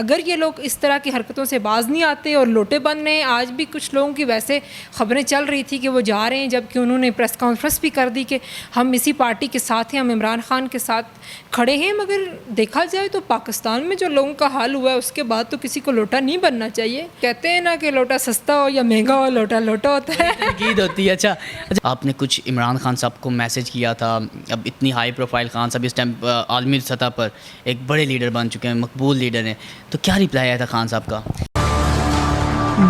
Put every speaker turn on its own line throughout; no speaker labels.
اگر یہ لوگ اس طرح کی حرکتوں سے باز نہیں آتے اور لوٹے بن رہے ہیں، آج بھی کچھ لوگوں کی ویسے خبریں چل رہی تھی کہ وہ جا رہے ہیں، جبکہ انہوں نے پریس کانفرنس بھی کر دی کہ ہم اسی پارٹی کے ساتھ ہیں، ہم عمران خان کے ساتھ کھڑے ہیں۔ مگر دیکھا جائے تو پاکستان میں جو لوگوں کا حال ہوا ہے اس کے بعد تو کسی کو لوٹا نہیں بننا چاہیے۔ کہتے ہیں نا کہ لوٹا سستا ہو یا مہنگا ہو، لوٹا لوٹا ہوتا ہے۔
تنقید ہوتی ہے۔ اچھا، آپ نے کچھ عمران خان صاحب کو میسج کیا تھا، اب اتنی ہائی پروفائل خان صاحب اس ٹائم عالمی سطح پر ایک بڑے لیڈر بن چکے ہیں، مقبول لیڈر ہیں، تو کیا رپلائی آیا تھا خان صاحب کا؟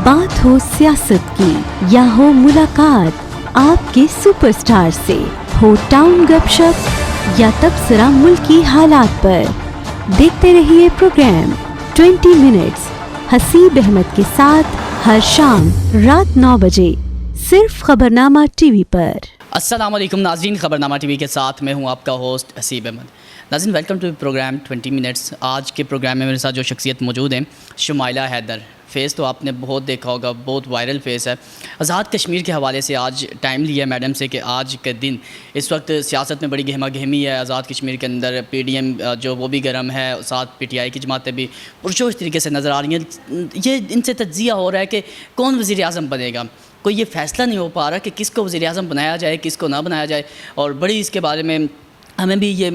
بات ہو سیاست کی یا ہو ملاقات آپ کے سپر سٹار سے، ہو ٹاؤن گپ شپ یا تبصرہ ملکی حالات پر، دیکھتے رہیے پروگرام 20 منٹس حسیب احمد کے ساتھ ہر شام رات 9 بجے صرف خبرنامہ ٹی وی پر۔
السلام علیکم ناظرین، خبرنامہ ٹی وی کے ساتھ میں ہوں آپ کا ہوسٹ حسیب احمد۔ ناظرین، ویلکم ٹو پروگرام 20 منٹس۔ آج کے پروگرام میں میرے ساتھ جو شخصیت موجود ہیں، شمائلہ حیدر۔ فیس تو آپ نے بہت دیکھا ہوگا، بہت وائرل فیس ہے۔ آزاد کشمیر کے حوالے سے آج ٹائم لیا ہے میڈم سے کہ آج کے دن اس وقت سیاست میں بڑی گہما گہمی ہے آزاد کشمیر کے اندر۔ پی ڈی ایم جو وہ بھی گرم ہے، ساتھ پی ٹی آئی کی جماعتیں بھی پرجوش طریقے سے نظر آ رہی ہیں۔ یہ ان سے تجزیہ ہو رہا ہے کہ کون وزیر اعظم بنے گا۔ کوئی یہ فیصلہ نہیں ہو پا رہا کہ کس کو وزیر اعظم بنایا جائے، کس کو نہ بنایا جائے، اور بڑی اس کے بارے میں ہمیں بھی یہ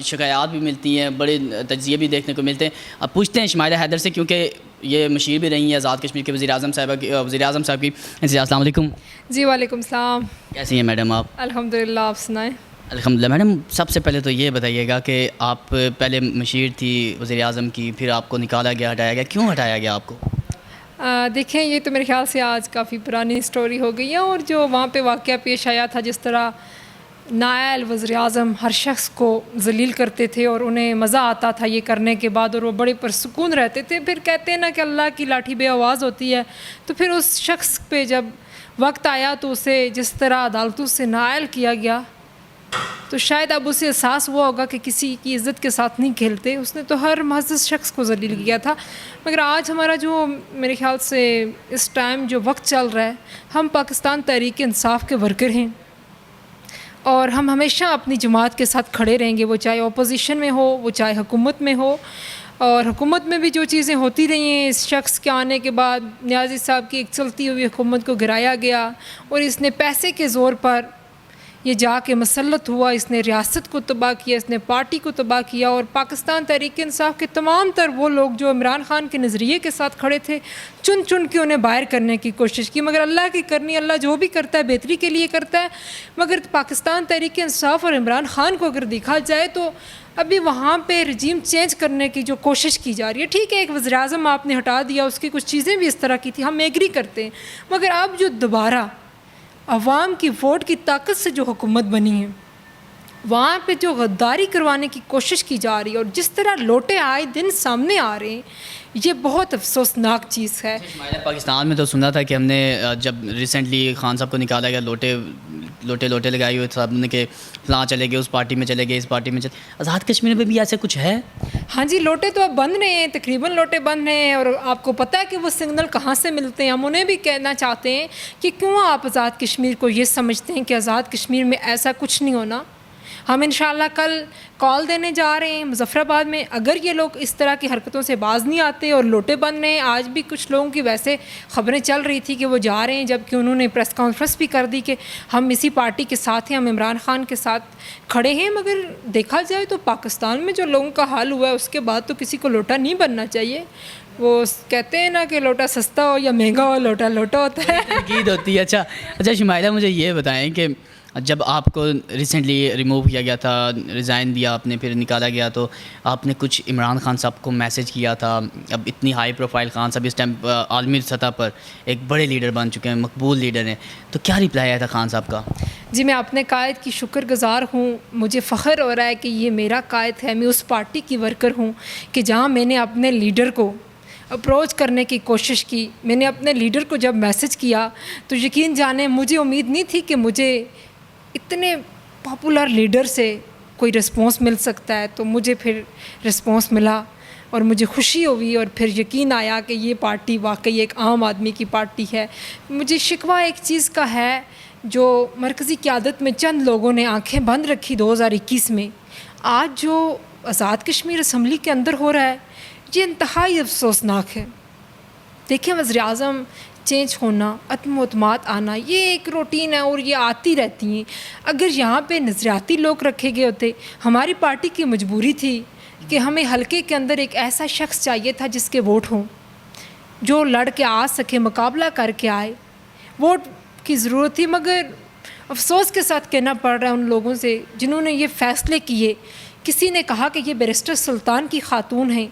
شکایات بھی ملتی ہیں، بڑے تجزیے بھی دیکھنے کو ملتے ہیں۔ اب پوچھتے ہیں شمائلہ حیدر سے، کیونکہ یہ مشیر بھی رہی ہیں آزاد کشمیر کے وزیر اعظم صاحب کی۔ السلام علیکم۔
جی وعلیکم السلام۔
کیسی ہیں میڈم آپ؟
الحمدللہ، آپ سنائیں۔
الحمدللہ۔ میڈم، سب سے پہلے تو یہ بتائیے گا کہ آپ پہلے مشیر تھی وزیر اعظم کی، پھر آپ کو نکالا گیا، ہٹایا گیا، کیوں ہٹایا گیا آپ کو؟
دیکھیں، یہ تو میرے خیال سے آج کافی پرانی سٹوری ہو گئی ہے، اور جو وہاں پہ واقعہ پیش آیا تھا، جس طرح نائل وزیر اعظم ہر شخص کو ذلیل کرتے تھے اور انہیں مزہ آتا تھا یہ کرنے کے بعد، اور وہ بڑے پرسکون رہتے تھے۔ پھر کہتے ہیں نا کہ اللہ کی لاٹھی بے آواز ہوتی ہے، تو پھر اس شخص پہ جب وقت آیا تو اسے جس طرح عدالتوں سے نائل کیا گیا، تو شاید اب اسے احساس ہوا ہوگا کہ کسی کی عزت کے ساتھ نہیں کھیلتے۔ اس نے تو ہر معزز شخص کو ذلیل کیا تھا۔ مگر آج ہمارا جو میرے خیال سے اس ٹائم جو وقت چل رہا ہے، ہم پاکستان تحریک انصاف کے ورکر ہیں، اور ہم ہمیشہ اپنی جماعت کے ساتھ کھڑے رہیں گے، وہ چاہے اپوزیشن میں ہو، وہ چاہے حکومت میں ہو۔ اور حکومت میں بھی جو چیزیں ہوتی رہی ہیں، اس شخص کے آنے کے بعد نیازی صاحب کی ایک چلتی ہوئی حکومت کو گرایا گیا، اور اس نے پیسے کے زور پر یہ جا کے مسلط ہوا، اس نے ریاست کو تباہ کیا، اس نے پارٹی کو تباہ کیا، اور پاکستان تحریک انصاف کے تمام تر وہ لوگ جو عمران خان کے نظریے کے ساتھ کھڑے تھے، چن چن کے انہیں باہر کرنے کی کوشش کی۔ مگر اللہ کی کرنی، اللہ جو بھی کرتا ہے بہتری کے لیے کرتا ہے۔ مگر پاکستان تحریک انصاف اور عمران خان کو اگر دیکھا جائے تو ابھی وہاں پہ رجیم چینج کرنے کی جو کوشش کی جا رہی ہے، ٹھیک ہے ایک وزیر اعظم آپ نے ہٹا دیا، اس کی کچھ چیزیں بھی اس طرح کی تھی، ہم ایگری کرتے ہیں، مگر اب جو دوبارہ عوام کی ووٹ کی طاقت سے جو حکومت بنی ہے، وہاں پہ جو غداری کروانے کی کوشش کی جا رہی ہے، اور جس طرح لوٹے آئے دن سامنے آ رہے ہیں، یہ بہت افسوسناک چیز ہے۔
پاکستان میں تو سنا تھا کہ ہم نے جب ریسنٹلی خان صاحب کو نکالا گیا، لوٹے لگائی ہوئے سب نے کہ فلاں چلے گئے، اس پارٹی میں چلے گئے، اس پارٹی میں چلے۔ آزاد کشمیر میں بھی ایسا کچھ ہے؟
ہاں جی، لوٹے تو اب بند رہے ہیں، تقریباً لوٹے بند رہے ہیں، اور آپ کو پتہ ہے کہ وہ سگنل کہاں سے ملتے ہیں۔ ہم انہیں بھی کہنا چاہتے ہیں کہ کیوں آپ آزاد کشمیر کو یہ سمجھتے ہیں کہ آزاد کشمیر میں ایسا کچھ نہیں ہونا۔ ہم انشاءاللہ کل کال دینے جا رہے ہیں مظفر آباد میں، اگر یہ لوگ اس طرح کی حرکتوں سے باز نہیں آتے اور لوٹے بن رہے ہیں، آج بھی کچھ لوگوں کی ویسے خبریں چل رہی تھی کہ وہ جا رہے ہیں، جبکہ انہوں نے پریس کانفرنس بھی کر دی کہ ہم اسی پارٹی کے ساتھ ہیں، ہم عمران خان کے ساتھ کھڑے ہیں۔ مگر دیکھا جائے تو پاکستان میں جو لوگوں کا حال ہوا ہے اس کے بعد تو کسی کو لوٹا نہیں بننا چاہیے۔ وہ کہتے ہیں نا کہ لوٹا سستا ہو یا مہنگا ہو، لوٹا لوٹا ہوتا ہے۔
تنقید ہوتی ہے۔ اچھا شمائلہ، مجھے یہ بتائیں کہ جب آپ کو ریسنٹلی ریموو کیا گیا تھا، ریزائن دیا آپ نے، پھر نکالا گیا، تو آپ نے کچھ عمران خان صاحب کو میسج کیا تھا۔ اب اتنی ہائی پروفائل خان صاحب اس ٹائم عالمی سطح پر ایک بڑے لیڈر بن چکے ہیں، مقبول لیڈر ہیں، تو کیا رپلائی آیا تھا خان صاحب کا؟
جی، میں اپنے قائد کی شکر گزار ہوں، مجھے فخر ہو رہا ہے کہ یہ میرا قائد ہے، میں اس پارٹی کی ورکر ہوں کہ جہاں میں نے اپنے لیڈر کو اپروچ کرنے کی کوشش کی، میں نے اپنے لیڈر کو جب میسج کیا تو یقین جانیں مجھے امید نہیں تھی کہ مجھے اتنے پاپولر لیڈر سے کوئی رسپانس مل سکتا ہے، تو مجھے پھر رسپانس ملا اور مجھے خوشی ہوئی، اور پھر یقین آیا کہ یہ پارٹی واقعی ایک عام آدمی کی پارٹی ہے۔ مجھے شکوہ ایک چیز کا ہے جو مرکزی قیادت میں چند لوگوں نے آنکھیں بند رکھی 2021 میں۔ آج جو آزاد کشمیر اسمبلی کے اندر ہو رہا ہے، یہ انتہائی افسوسناک ہے. دیکھیں وزیر اعظم چینج ہونا, عدم اعتماد آنا, یہ ایک روٹین ہے اور یہ آتی رہتی ہیں. اگر یہاں پہ نظریاتی لوگ رکھے گئے ہوتے, ہماری پارٹی کی مجبوری تھی کہ ہمیں حلقے کے اندر ایک ایسا شخص چاہیے تھا جس کے ووٹ ہوں, جو لڑ کے آ سکے, مقابلہ کر کے آئے. ووٹ کی ضرورت تھی, مگر افسوس کے ساتھ کہنا پڑ رہا ہے ان لوگوں سے جنہوں نے یہ فیصلے کیے. کسی نے کہا کہ یہ بیرسٹر سلطان کی خاتون ہیں,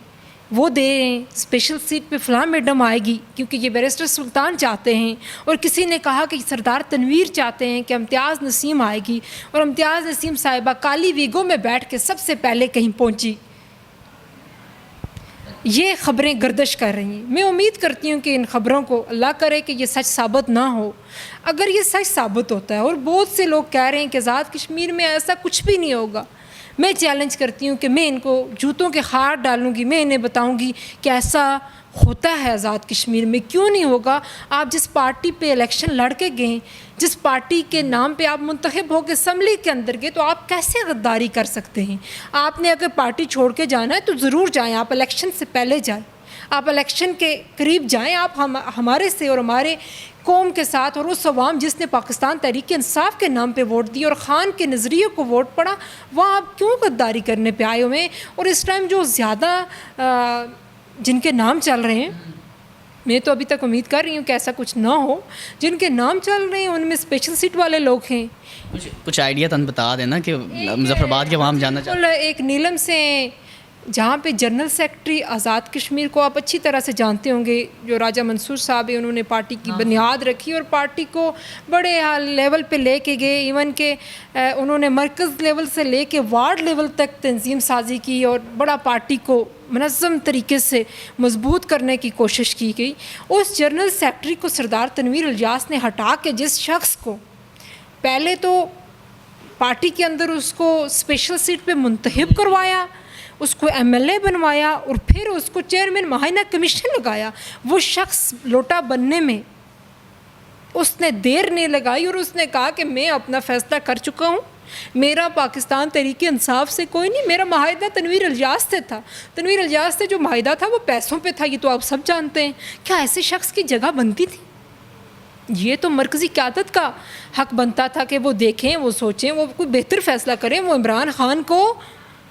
وہ دے رہے ہیں اسپیشل سیٹ پہ فلاں میڈم آئے گی کیونکہ یہ بیرسٹر سلطان چاہتے ہیں. اور کسی نے کہا کہ سردار تنویر چاہتے ہیں کہ امتیاز نسیم آئے گی, اور امتیاز نسیم صاحبہ کالی ویگو میں بیٹھ کے سب سے پہلے کہیں پہنچی. یہ خبریں گردش کر رہی ہیں. میں امید کرتی ہوں کہ ان خبروں کو اللہ کرے کہ یہ سچ ثابت نہ ہو. اگر یہ سچ ثابت ہوتا ہے, اور بہت سے لوگ کہہ رہے ہیں کہ آزاد کشمیر میں ایسا کچھ بھی نہیں ہوگا, میں چیلنج کرتی ہوں کہ میں ان کو جوتوں کے خار ڈالوں گی. میں انہیں بتاؤں گی کہ ایسا ہوتا ہے آزاد کشمیر میں, کیوں نہیں ہوگا. آپ جس پارٹی پہ الیکشن لڑ کے گئے, جس پارٹی کے نام پہ آپ منتخب ہو کے اسمبلی کے اندر گئے, تو آپ کیسے غداری کر سکتے ہیں. آپ نے اگر پارٹی چھوڑ کے جانا ہے تو ضرور جائیں, آپ الیکشن سے پہلے جائیں, آپ الیکشن کے قریب جائیں. آپ ہمارے سے اور ہمارے قوم کے ساتھ, اور اس عوام جس نے پاکستان تحریک انصاف کے نام پہ ووٹ دی اور خان کے نظریے کو ووٹ پڑا, وہاں آپ کیوں غداری کرنے پہ آئے ہوئے ہیں. اور اس ٹائم جو زیادہ جن کے نام چل رہے ہیں, میں تو ابھی تک امید کر رہی ہوں کہ ایسا کچھ نہ ہو, جن کے نام چل رہے ہیں ان میں اسپیشل سیٹ والے لوگ ہیں.
کچھ آئیڈیا تن بتا دینا کہ مظفر آباد کے عوام جاننا چاہتے ہیں.
ایک نیلم سے جہاں پہ جنرل سیکرٹری آزاد کشمیر کو آپ اچھی طرح سے جانتے ہوں گے, جو راجہ منصور صاحب ہیں, انہوں نے پارٹی کی بنیاد رکھی اور پارٹی کو بڑے لیول پہ لے کے گئے. ایون کہ انہوں نے مرکز لیول سے لے کے وارڈ لیول تک تنظیم سازی کی اور بڑا پارٹی کو منظم طریقے سے مضبوط کرنے کی کوشش کی گئی. اس جنرل سیکرٹری کو سردار تنویر الیاس نے ہٹا کے جس شخص کو پہلے تو پارٹی کے اندر اس کو اسپیشل سیٹ پہ منتخب کروایا, اس کو ایم ایل اے بنوایا, اور پھر اس کو چیئرمین معاہنہ کمیشن لگایا, وہ شخص لوٹا بننے میں اس نے دیر نہیں لگائی اور اس نے کہا کہ میں اپنا فیصلہ کر چکا ہوں, میرا پاکستان تحریک انصاف سے کوئی نہیں, میرا معاہدہ تنویر الیاس سے تھا. تنویر الیاس سے جو معاہدہ تھا وہ پیسوں پہ تھا, یہ تو آپ سب جانتے ہیں. کیا ایسے شخص کی جگہ بنتی تھی؟ یہ تو مرکزی قیادت کا حق بنتا تھا کہ وہ دیکھیں, وہ سوچیں, وہ کوئی بہتر فیصلہ کریں. وہ عمران خان کو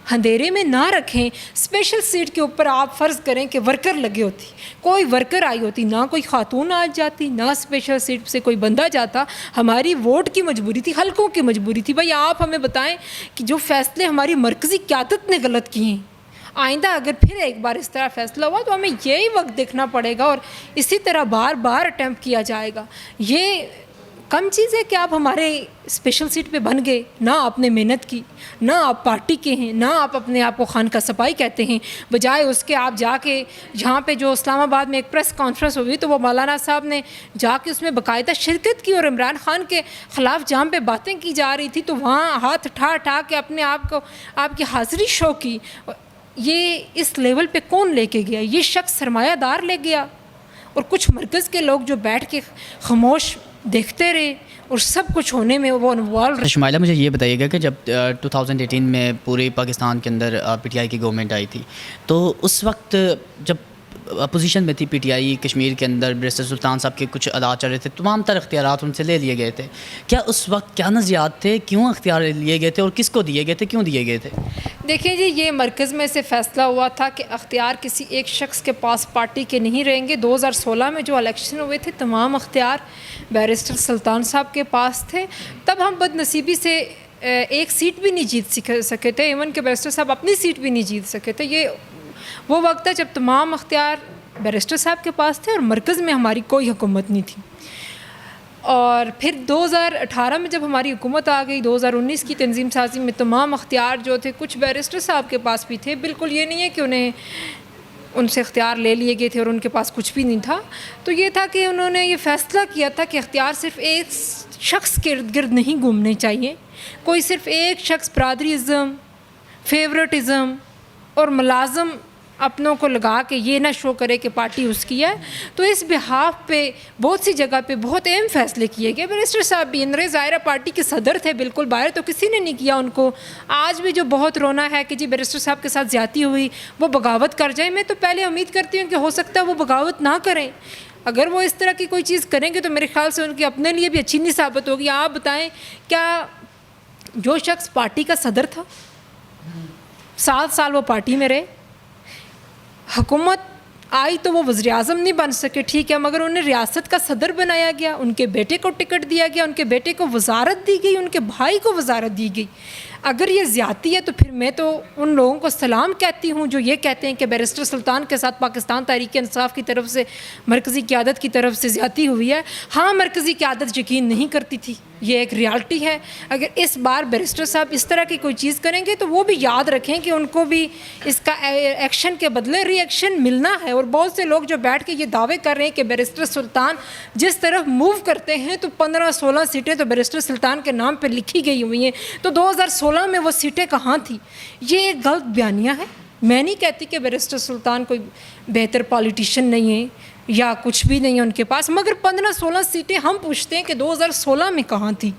اندھیرے میں نہ رکھیں. اسپیشل سیٹ کے اوپر آپ فرض کریں کہ ورکر لگے ہوتی, کوئی ورکر آئی ہوتی, نہ کوئی خاتون آ جاتی, نہ اسپیشل سیٹ سے کوئی بندہ جاتا. ہماری ووٹ کی مجبوری تھی, حلقوں کی مجبوری تھی. بھائی آپ ہمیں بتائیں کہ جو فیصلے ہماری مرکزی قیادت نے غلط کیے ہیں, آئندہ اگر پھر ایک بار اس طرح فیصلہ ہوا تو ہمیں یہی وقت دیکھنا پڑے گا اور اسی طرح بار بار اٹیمپٹ کیا جائے گا. یہ کم چیز ہے کہ آپ ہمارے اسپیشل سیٹ پہ بن گئے, نہ آپ نے محنت کی, نہ آپ پارٹی کے ہیں, نہ آپ اپنے آپ کو خان کا صفائی کہتے ہیں. بجائے اس کے آپ جا کے جہاں پہ جو اسلام آباد میں ایک پریس کانفرنس ہوئی تو وہ مولانا صاحب نے جا کے اس میں باقاعدہ شرکت کی, اور عمران خان کے خلاف جہاں پہ باتیں کی جا رہی تھی تو وہاں ہاتھ اٹھا کے اپنے آپ کو آپ کی حاضری شو کی. یہ اس لیول پہ کون لے کے گیا؟ یہ شخص سرمایہ دار لے گیا, اور کچھ مرکز کے لوگ جو بیٹھ کے خاموش دیکھتے رہے اور سب کچھ ہونے میں وہ انوالو.
شمائلہ مجھے یہ بتائیے گا کہ جب 2018 میں پورے پاکستان کے اندر پی ٹی آئی کی گورنمنٹ آئی تھی, تو اس وقت جب اپوزیشن میں تھی پی ٹی آئی, کشمیر کے اندر بیرسٹر سلطان صاحب کے کچھ ادا چل رہے تھے, تمام تر اختیارات ان سے لے لیے گئے تھے. کیا اس وقت کیا نظریات تھے, کیوں اختیار لیے گئے تھے اور کس کو دیے گئے تھے, کیوں دیے گئے تھے؟
دیکھیں جی, یہ مرکز میں سے فیصلہ ہوا تھا کہ اختیار کسی ایک شخص کے پاس پارٹی کے نہیں رہیں گے. 2016 میں جو الیکشن ہوئے تھے تمام اختیار بیرسٹر سلطان صاحب کے پاس تھے. تب ہم بد نصیبی سے ایک سیٹ بھی نہیں جیت سکے تھے, ایون کہ بیرسٹر صاحب اپنی سیٹ بھی نہیں جیت سکے تھے. یہ وہ وقت ہے جب تمام اختیار بیرسٹر صاحب کے پاس تھے اور مرکز میں ہماری کوئی حکومت نہیں تھی. اور پھر 2018 میں جب ہماری حکومت آ گئی, 2019 کی تنظیم سازی میں تمام اختیار جو تھے کچھ بیرسٹر صاحب کے پاس بھی تھے. بالکل یہ نہیں ہے کہ انہیں ان سے اختیار لے لیے گئے تھے اور ان کے پاس کچھ بھی نہیں تھا. تو یہ تھا کہ انہوں نے یہ فیصلہ کیا تھا کہ اختیار صرف ایک شخص کے ارد گرد نہیں گھومنے چاہیے. کوئی صرف ایک شخص برادری ازم, فیورٹزم اور ملازم اپنوں کو لگا کے یہ نہ شو کرے کہ پارٹی اس کی ہے. تو اس بحاف پہ بہت سی جگہ پہ بہت اہم فیصلے کیے گئے. بیرسٹر صاحب بھی اندر ظاہرہ پارٹی کے صدر تھے, بالکل باہر تو کسی نے نہیں کیا ان کو. آج بھی جو بہت رونا ہے کہ جی بیرسٹر صاحب کے ساتھ زیادتی ہوئی, وہ بغاوت کر جائیں, میں تو پہلے امید کرتی ہوں کہ ہو سکتا ہے وہ بغاوت نہ کریں. اگر وہ اس طرح کی کوئی چیز کریں گے تو میرے خیال سے ان کی اپنے لیے بھی اچھی نہیں ثابت ہوگی. آپ بتائیں, کیا جو شخص پارٹی کا صدر تھا 7 سال وہ پارٹی میں رہے, حکومت آئی تو وہ وزیر اعظم نہیں بن سکے, ٹھیک ہے, مگر انہیں ریاست کا صدر بنایا گیا, ان کے بیٹے کو ٹکٹ دیا گیا, ان کے بیٹے کو وزارت دی گئی, ان کے بھائی کو وزارت دی گئی. اگر یہ زیادتی ہے تو پھر میں تو ان لوگوں کو سلام کہتی ہوں جو یہ کہتے ہیں کہ بیرسٹر سلطان کے ساتھ پاکستان تحریک انصاف کی طرف سے, مرکزی قیادت کی طرف سے زیادتی ہوئی ہے. ہاں, مرکزی قیادت یقین نہیں کرتی تھی, یہ ایک ریالٹی ہے. اگر اس بار بیرسٹر صاحب اس طرح کی کوئی چیز کریں گے تو وہ بھی یاد رکھیں کہ ان کو بھی اس کا ایکشن کے بدلے ری ایکشن ملنا ہے. اور بہت سے لوگ جو بیٹھ کے یہ دعوے کر رہے ہیں کہ بیرسٹر سلطان جس طرف موو کرتے ہیں تو 15-16 سیٹیں تو بیرسٹر سلطان کے نام پہ لکھی گئی ہوئی ہیں, تو 2016 میں وہ سیٹیں کہاں تھیں؟ یہ ایک غلط بیانیہ ہے. میں نہیں کہتی کہ بیرسٹر سلطان کوئی بہتر پالیٹیشین نہیں ہے یا کچھ بھی نہیں ہے ان کے پاس, مگر 15-16 سیٹیں ہم پوچھتے ہیں کہ 2016 میں کہاں تھی؟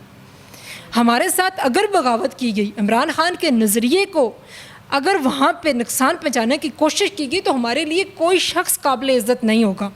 ہمارے ساتھ اگر بغاوت کی گئی, عمران خان کے نظریے کو اگر وہاں پہ نقصان پہنچانے کی کوشش کی گئی تو ہمارے لیے کوئی شخص قابل عزت نہیں ہوگا.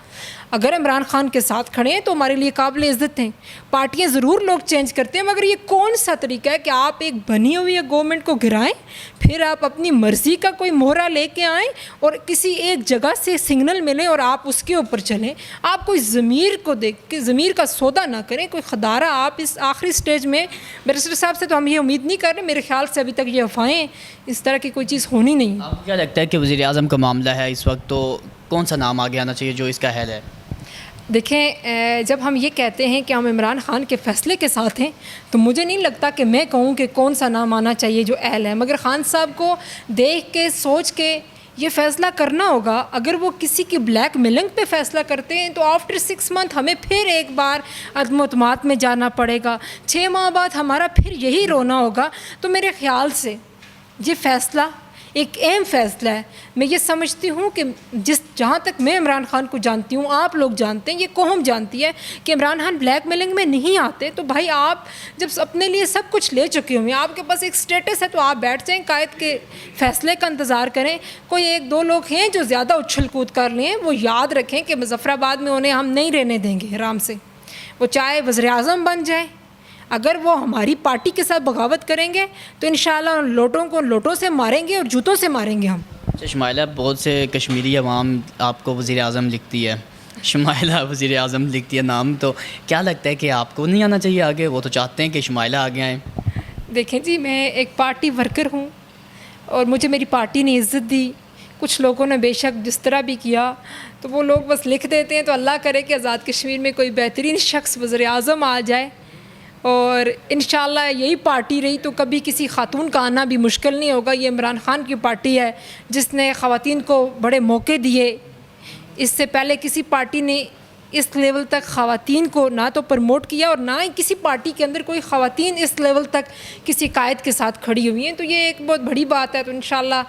اگر عمران خان کے ساتھ کھڑے ہیں تو ہمارے لیے قابل عزت ہیں. پارٹیاں ضرور لوگ چینج کرتے ہیں, مگر یہ کون سا طریقہ ہے کہ آپ ایک بنی ہوئی گورنمنٹ کو گرائیں, پھر آپ اپنی مرضی کا کوئی مہرہ لے کے آئیں اور کسی ایک جگہ سے سگنل ملے اور آپ اس کے اوپر چلیں. آپ کوئی ضمیر کو دیکھ کے ضمیر کا سودا نہ کریں, کوئی خدارہ آپ اس آخری سٹیج میں. بیرسٹر صاحب سے تو ہم یہ امید نہیں کر رہے, میرے خیال سے ابھی تک یہ افواہیں, اس طرح کی کوئی چیز ہونی نہیں.
آپ کو کیا لگتا ہے کہ وزیر اعظم کا معاملہ ہے اس وقت, تو کون سا نام آگے آنا چاہیے جو اس کا حل ہے؟
دیکھیں, جب ہم یہ کہتے ہیں کہ ہم عمران خان کے فیصلے کے ساتھ ہیں تو مجھے نہیں لگتا کہ میں کہوں کہ کون سا نام آنا چاہیے جو اہل ہے, مگر خان صاحب کو دیکھ کے سوچ کے یہ فیصلہ کرنا ہوگا. اگر وہ کسی کی بلیک میلنگ پہ فیصلہ کرتے ہیں تو آفٹر 6 منتھ ہمیں پھر ایک بار عدم اعتماد میں جانا پڑے گا, 6 ماہ بعد ہمارا پھر یہی رونا ہوگا. تو میرے خیال سے یہ فیصلہ ایک اہم فیصلہ ہے. میں یہ سمجھتی ہوں کہ جہاں تک میں عمران خان کو جانتی ہوں, آپ لوگ جانتے ہیں, یہ قوم جانتی ہے کہ عمران خان بلیک میلنگ میں نہیں آتے. تو بھائی آپ جب اپنے لیے سب کچھ لے چکے ہوئے ہیں, آپ کے پاس ایک سٹیٹس ہے, تو آپ بیٹھ جائیں, قائد کے فیصلے کا انتظار کریں. کوئی 1-2 لوگ ہیں جو زیادہ اچھل کود کر لیں, وہ یاد رکھیں کہ مظفر آباد میں انہیں ہم نہیں رہنے دیں گے آرام سے. وہ چاہے وزیر اعظم بن جائیں, اگر وہ ہماری پارٹی کے ساتھ بغاوت کریں گے تو انشاءاللہ ان لوٹوں کو لوٹوں سے ماریں گے اور جوتوں سے ماریں گے ہم.
شمائلہ, بہت سے کشمیری عوام آپ کو وزیر اعظم لکھتی ہے, شمائلہ وزیر اعظم لکھتی ہے نام, تو کیا لگتا ہے کہ آپ کو نہیں آنا چاہیے آگے؟ وہ تو چاہتے ہیں کہ شمائلہ آگے آئیں.
دیکھیں جی, میں ایک پارٹی ورکر ہوں اور مجھے میری پارٹی نے عزت دی. کچھ لوگوں نے بے شک جس طرح بھی کیا, تو وہ لوگ بس لکھ دیتے ہیں. تو اللہ کرے کہ آزاد کشمیر میں کوئی بہترین شخص وزیر اعظم آ جائے, اور انشاءاللہ یہی پارٹی رہی تو کبھی کسی خاتون کا آنا بھی مشکل نہیں ہوگا. یہ عمران خان کی پارٹی ہے جس نے خواتین کو بڑے موقع دیے. اس سے پہلے کسی پارٹی نے اس لیول تک خواتین کو نہ تو پروموٹ کیا, اور نہ ہی کسی پارٹی کے اندر کوئی خواتین اس لیول تک کسی قائد کے ساتھ کھڑی ہوئی ہیں. تو یہ ایک بہت بڑی بات ہے. تو انشاءاللہ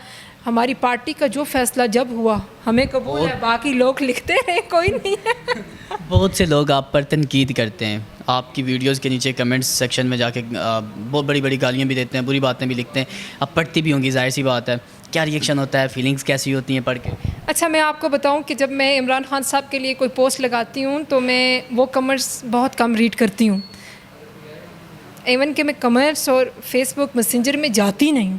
ہماری پارٹی کا جو فیصلہ جب ہوا ہمیں قبول ہے, باقی لوگ لکھتے رہے, کوئی نہیں ہے.
بہت سے لوگ آپ پر تنقید کرتے ہیں, آپ کی ویڈیوز کے نیچے کمنٹس سیکشن میں جا کے بہت بڑی بڑی گالیاں بھی دیتے ہیں, بری باتیں بھی لکھتے ہیں. اب پڑھتی بھی ہوں گی, ظاہر سی بات ہے. کیا ریئیکشن ہوتا ہے, فیلنگز کیسی ہوتی ہیں پڑھ کے؟
اچھا, میں آپ کو بتاؤں کہ جب میں عمران خان صاحب کے لیے کوئی پوسٹ لگاتی ہوں تو میں وہ کمنٹس بہت کم ریڈ کرتی ہوں. ایون کہ میں کمنٹس اور فیس بک میسنجر میں جاتی نہیں ہوں.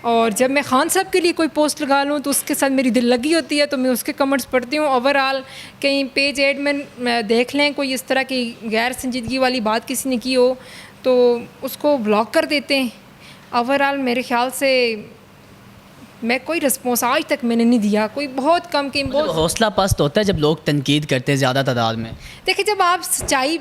اور جب میں خان صاحب کے لیے کوئی پوسٹ لگا لوں تو اس کے ساتھ میری دل لگی ہوتی ہے, تو میں اس کے کمنٹس پڑھتی ہوں. اوور آل کہیں پیج ایڈ میں دیکھ لیں کوئی اس طرح کی غیر سنجیدگی والی بات کسی نے کی ہو تو اس کو بلاک کر دیتے ہیں. اوور آل میرے خیال سے میں کوئی رسپانس آج تک میں نے نہیں دیا, کوئی بہت کم کہ بہت
حوصلہ پست ہوتا ہے جب لوگ تنقید کرتے ہیں زیادہ تعداد میں.
دیکھیں, جب آپ سچائی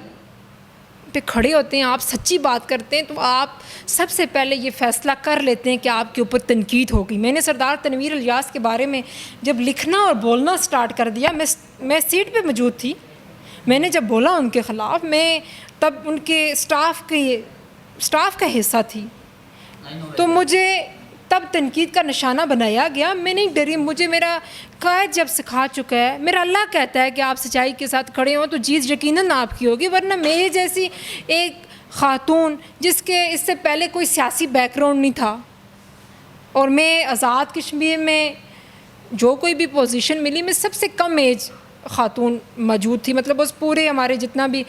پہ کھڑے ہوتے ہیں, آپ سچی بات کرتے ہیں, تو آپ سب سے پہلے یہ فیصلہ کر لیتے ہیں کہ آپ کے اوپر تنقید ہوگی. میں نے سردار تنویر الیاس کے بارے میں جب لکھنا اور بولنا سٹارٹ کر دیا, میں سیٹ پہ موجود تھی, میں نے جب بولا ان کے خلاف, میں تب ان کے سٹاف کا حصہ تھی, تو مجھے تب تنقید کا نشانہ بنایا گیا. میں نہیں ڈری, مجھے میرا قائد جب سکھا چکا ہے, میرا اللہ کہتا ہے کہ آپ سچائی کے ساتھ کھڑے ہوں تو جیت یقیناً آپ کی ہوگی. ورنہ میرے جیسی ایک خاتون جس کے اس سے پہلے کوئی سیاسی بیک گراؤنڈ نہیں تھا, اور میں آزاد کشمیر میں جو کوئی بھی پوزیشن ملی, میں سب سے کم ایج خاتون موجود تھی. مطلب اس پورے ہمارے جتنا بھی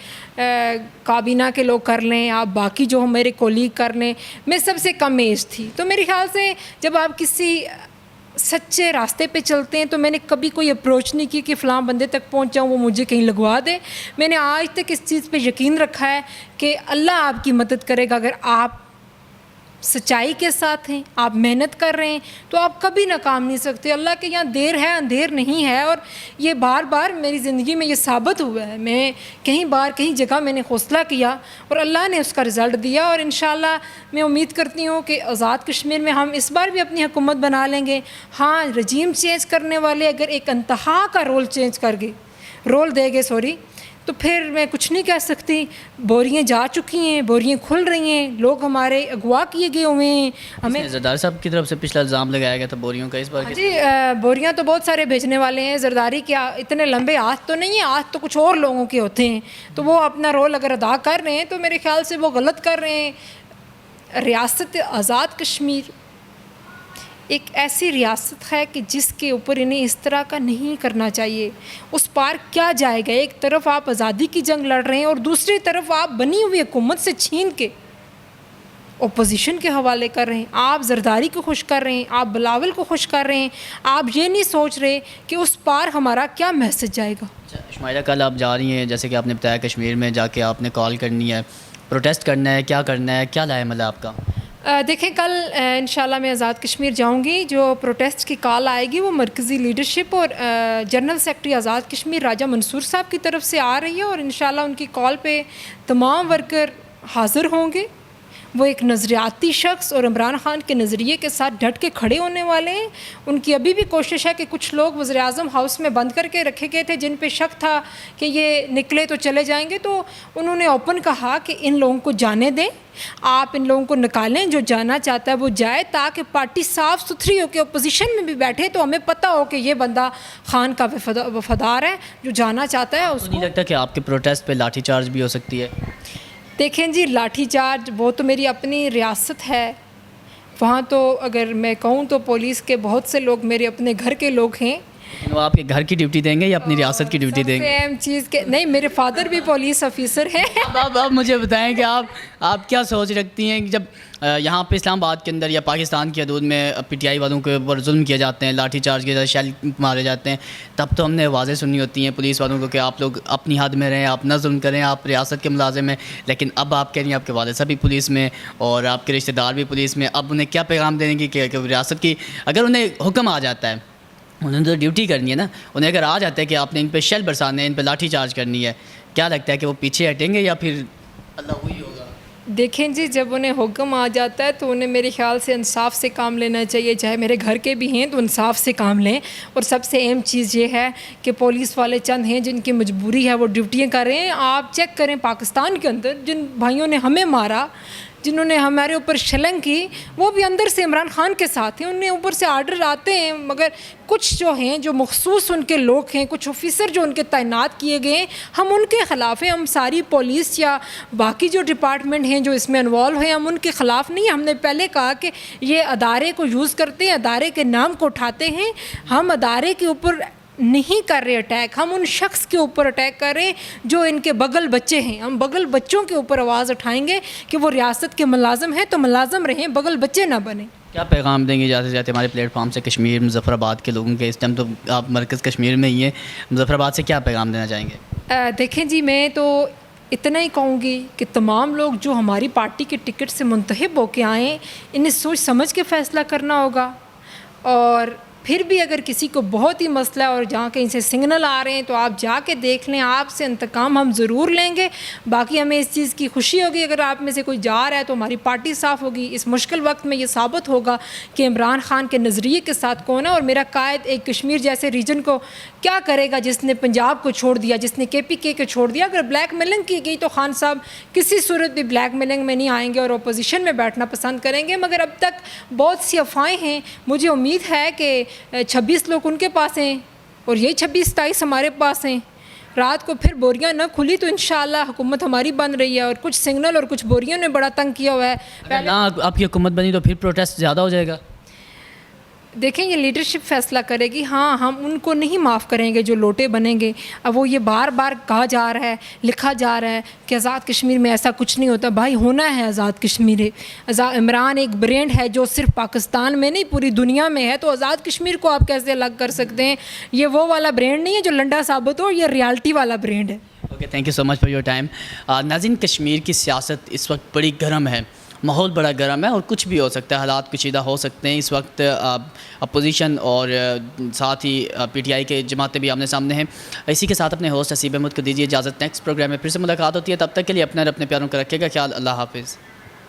کابینہ کے لوگ کر لیں, آپ باقی جو میرے کولیگ کر لیں, میں سب سے کم ایج تھی. تو میرے خیال سے جب آپ کسی سچے راستے پہ چلتے ہیں تو میں نے کبھی کوئی اپروچ نہیں کی کہ فلاں بندے تک پہنچ جاؤں وہ مجھے کہیں لگوا دے. میں نے آج تک اس چیز پہ یقین رکھا ہے کہ اللہ آپ کی مدد کرے گا. اگر آپ سچائی کے ساتھ ہیں, آپ محنت کر رہے ہیں, تو آپ کبھی ناکام نہیں سکتے. اللہ کے یہاں دیر ہے اندھیر نہیں ہے, اور یہ بار بار میری زندگی میں یہ ثابت ہوا ہے. میں کہیں جگہ میں نے حوصلہ کیا اور اللہ نے اس کا رزلٹ دیا, اور انشاءاللہ میں امید کرتی ہوں کہ آزاد کشمیر میں ہم اس بار بھی اپنی حکومت بنا لیں گے. ہاں, رجیم چینج کرنے والے اگر ایک انتہا کا رول دے گے تو پھر میں کچھ نہیں کہہ سکتی. بوریاں جا چکی ہیں, بوریاں کھل رہی ہیں, لوگ ہمارے اغوا کیے گئے ہوئے ہیں. ہمیں
زرداری صاحب کی طرف سے پچھلا الزام لگایا گیا تھا بوریوں کا, اس بار
جی بوریاں تو بہت سارے بھیجنے والے ہیں. زرداری کے اتنے لمبے ہاتھ تو نہیں ہیں, ہاتھ تو کچھ اور لوگوں کے ہوتے ہیں. تو وہ اپنا رول اگر ادا کر رہے ہیں تو میرے خیال سے وہ غلط کر رہے ہیں. ریاست آزاد کشمیر ایک ایسی ریاست ہے کہ جس کے اوپر انہیں اس طرح کا نہیں کرنا چاہیے. اس پار کیا جائے گا؟ ایک طرف آپ آزادی کی جنگ لڑ رہے ہیں اور دوسری طرف آپ بنی ہوئی حکومت سے چھین کے اپوزیشن کے حوالے کر رہے ہیں. آپ زرداری کو خوش کر رہے ہیں, آپ بلاول کو خوش کر رہے ہیں. آپ یہ نہیں سوچ رہے کہ اس پار ہمارا کیا میسج جائے گا.
شمائلہ, کل آپ جا رہی ہیں, جیسے کہ آپ نے بتایا کشمیر میں جا کے آپ نے کال کرنی ہے, پروٹیسٹ کرنا ہے, کیا کرنا ہے, کیا لائے عمل آپ کا؟
دیکھیں, کل انشاءاللہ میں آزاد کشمیر جاؤں گی. جو پروٹیسٹ کی کال آئے گی وہ مرکزی لیڈرشپ اور جنرل سیکرٹری آزاد کشمیر راجہ منصور صاحب کی طرف سے آ رہی ہے, اور انشاءاللہ ان کی کال پہ تمام ورکر حاضر ہوں گے. وہ ایک نظریاتی شخص اور عمران خان کے نظریے کے ساتھ ڈٹ کے کھڑے ہونے والے ہیں. ان کی ابھی بھی کوشش ہے کہ کچھ لوگ وزیر اعظم ہاؤس میں بند کر کے رکھے گئے تھے جن پہ شک تھا کہ یہ نکلے تو چلے جائیں گے, تو انہوں نے اوپن کہا کہ ان لوگوں کو جانے دیں, آپ ان لوگوں کو نکالیں, جو جانا چاہتا ہے وہ جائے, تاکہ پارٹی صاف ستھری ہو کے اپوزیشن میں بھی بیٹھے تو ہمیں پتہ ہو کہ یہ بندہ خان کا وفادار ہے جو جانا چاہتا ہے. اس کو
نہیں لگتا کہ آپ کے پروٹیسٹ پہ لاٹھی چارج بھی ہو سکتی ہے؟
دیکھیں جی, لاٹھی چارج وہ تو میری اپنی ریاست ہے, وہاں تو اگر میں کہوں تو پولیس کے بہت سے لوگ میرے اپنے گھر کے لوگ ہیں.
وہ آپ کے گھر کی ڈیوٹی دیں گے یا اپنی ریاست کی ڈیوٹی دیں گے؟
سیم چیز کے نہیں, میرے فادر بھی پولیس آفیسر ہیں.
اب مجھے بتائیں کہ آپ کیا سوچ رکھتی ہیں کہ جب یہاں پہ اسلام آباد کے اندر یا پاکستان کی حدود میں پی ٹی آئی والوں کے اوپر ظلم کیے جاتے ہیں, لاٹھی چارج کیے جاتے ہیں, شیل مارے جاتے ہیں, تب تو ہم نے آوازیں سنی ہوتی ہیں پولیس والوں کو کہ آپ لوگ اپنی حد میں رہیں, آپ نہ ظلم کریں, آپ ریاست کے ملازم ہیں. لیکن اب آپ کہہ رہی ہیں آپ کے والد صاحب بھی پولیس میں اور آپ کے رشتہ دار بھی پولیس میں, اب انہیں کیا پیغام دیں گی کہ ریاست کی اگر انہیں حکم آ جاتا ہے, انہوں نے تو ڈیوٹی کرنی ہے نا, انہیں اگر آ جاتا ہے کہ آپ نے ان پہ شیل برسانے ہیں, ان پہ لاٹھی چارج کرنی ہے, کیا لگتا ہے کہ وہ پیچھے ہٹیں گے یا پھر اللہ وہی ہوگا؟
دیکھیں جی, جب انہیں حکم آ جاتا ہے تو انہیں میرے خیال سے انصاف سے کام لینا چاہیے. چاہے میرے گھر کے بھی ہیں تو انصاف سے کام لیں. اور سب سے اہم چیز یہ ہے کہ پولیس والے چند ہیں جن کی مجبوری ہے وہ ڈیوٹیاں کر رہے ہیں. آپ چیک کریں پاکستان کے اندر جن بھائیوں نے ہمیں مارا, جنہوں نے ہمارے اوپر شلنگ کی, وہ بھی اندر سے عمران خان کے ساتھ ہیں. انہیں اوپر سے آرڈر آتے ہیں, مگر کچھ جو ہیں جو مخصوص ان کے لوگ ہیں, کچھ آفیسر جو ان کے تعینات کیے گئے ہیں, ہم ان کے خلاف ہیں. ہم ساری پولیس یا باقی جو ڈپارٹمنٹ ہیں جو اس میں انوالو ہیں, ہم ان کے خلاف نہیں. ہم نے پہلے کہا کہ یہ ادارے کو یوز کرتے ہیں, ادارے کے نام کو اٹھاتے ہیں. ہم ادارے کے اوپر نہیں کر رہے اٹیک, ہم ان شخص کے اوپر اٹیک کر رہے ہیں جو ان کے بغل بچے ہیں. ہم بغل بچوں کے اوپر آواز اٹھائیں گے کہ وہ ریاست کے ملازم ہیں تو ملازم رہیں, بغل بچے نہ بنیں.
کیا پیغام دیں گے جاتے جاتے ہمارے پلیٹ فارم سے کشمیر مظفر آباد کے لوگوں کے؟ اس ٹائم تو آپ مرکز کشمیر میں ہی ہیں, مظفر آباد سے کیا پیغام دینا چاہیں گے؟
دیکھیں جی, میں تو اتنا ہی کہوں گی کہ تمام لوگ جو ہماری پارٹی کے ٹکٹ سے منتخب ہو کے آئیں, انہیں سوچ سمجھ کے فیصلہ کرنا ہوگا. اور پھر بھی اگر کسی کو بہت ہی مسئلہ ہے اور جہاں کہیں سے سگنل آ رہے ہیں تو آپ جا کے دیکھ لیں, آپ سے انتقام ہم ضرور لیں گے. باقی ہمیں اس چیز کی خوشی ہوگی اگر آپ میں سے کوئی جا رہا ہے تو ہماری پارٹی صاف ہوگی. اس مشکل وقت میں یہ ثابت ہوگا کہ عمران خان کے نظریے کے ساتھ کون ہے, اور میرا قائد ایک کشمیر جیسے ریجن کو کیا کرے گا جس نے پنجاب کو چھوڑ دیا, جس نے KPK کو چھوڑ دیا. اگر بلیک میلنگ کی گئی تو خان صاحب کسی صورت بھی بلیک میلنگ میں نہیں آئیں گے اور اپوزیشن میں بیٹھنا پسند کریں گے. مگر اب تک بہت سی افواہیں ہیں, مجھے امید ہے کہ 26 لوگ ان کے پاس ہیں اور یہی 26-27 ہمارے پاس ہیں. رات کو پھر بوریاں نہ کھلی تو انشاءاللہ حکومت ہماری بن رہی ہے, اور کچھ سگنل اور کچھ بوریوں نے بڑا تنگ کیا ہوا ہے.
اگر نہ آپ کی حکومت بنی تو پھر پروٹیسٹ زیادہ ہو جائے گا.
دیکھیں یہ لیڈرشپ فیصلہ کرے گی. ہاں ہم ان کو نہیں معاف کریں گے جو لوٹے بنیں گے. اب وہ یہ بار بار کہا جا رہا ہے, لکھا جا رہا ہے کہ آزاد کشمیر میں ایسا کچھ نہیں ہوتا. بھائی ہونا ہے آزاد کشمیر. عمران ایک برینڈ ہے جو صرف پاکستان میں نہیں پوری دنیا میں ہے, تو آزاد کشمیر کو آپ کیسے الگ کر سکتے ہیں؟ یہ وہ والا برینڈ نہیں ہے جو لنڈا ثابت ہو, یہ ریالٹی والا برینڈ ہے.
Okay, thank you so much for your time. ناظرین, کشمیر کی سیاست اس وقت بڑی گرم ہے, ماحول بڑا گرم ہے اور کچھ بھی ہو سکتا ہے, حالات کشیدہ ہو سکتے ہیں. اس وقت اپوزیشن اور ساتھ ہی PTI کے جماعتیں بھی آمنے سامنے ہیں. اسی کے ساتھ اپنے ہوسٹ حسیب احمد کو دیجیے اجازت. نیکسٹ پروگرام میں پھر سے ملاقات ہوتی ہے, تب تک کے لیے اپنے اور اپنے پیاروں کا رکھے گا خیال. اللہ حافظ.